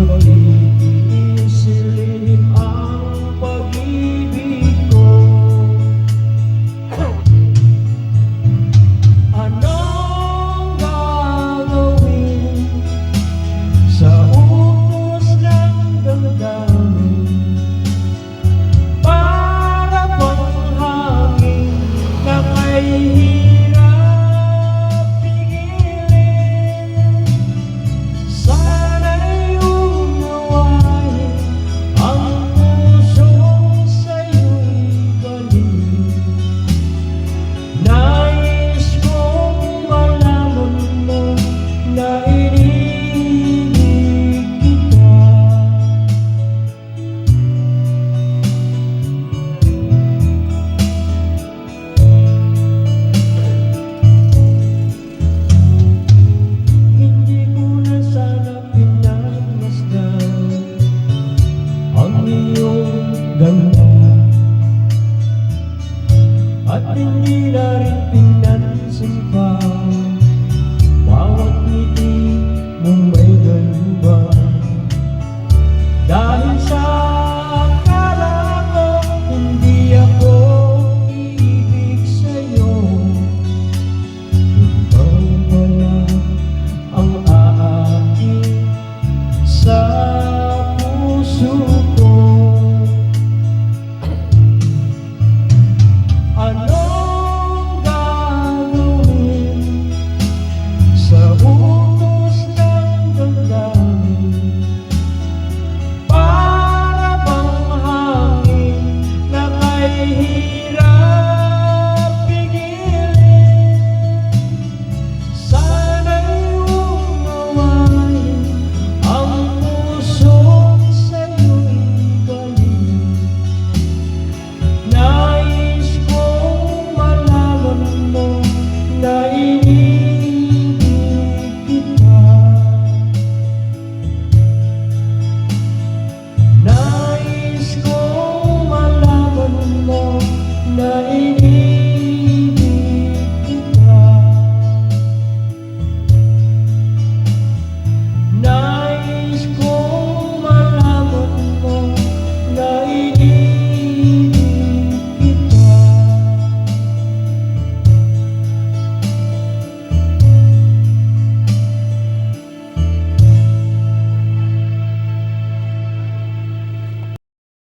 pag-iisilin ang pag-ibig ko. Anong gagawin sa utos ng damdamin? Para bang hangin na may hirap pigilin. Sana'y unawain ang pusong sa'yo'y galing. Nais kong malaman mo na iniibig kita. Hindi ko na sana pinagmasdan ang iyong ganda, at hindi na rin pinansin pa bawat ngiti mong may ganda. Dahil sa akala ko hindi ako iibig sa'yo, ikaw pala ang aakin sa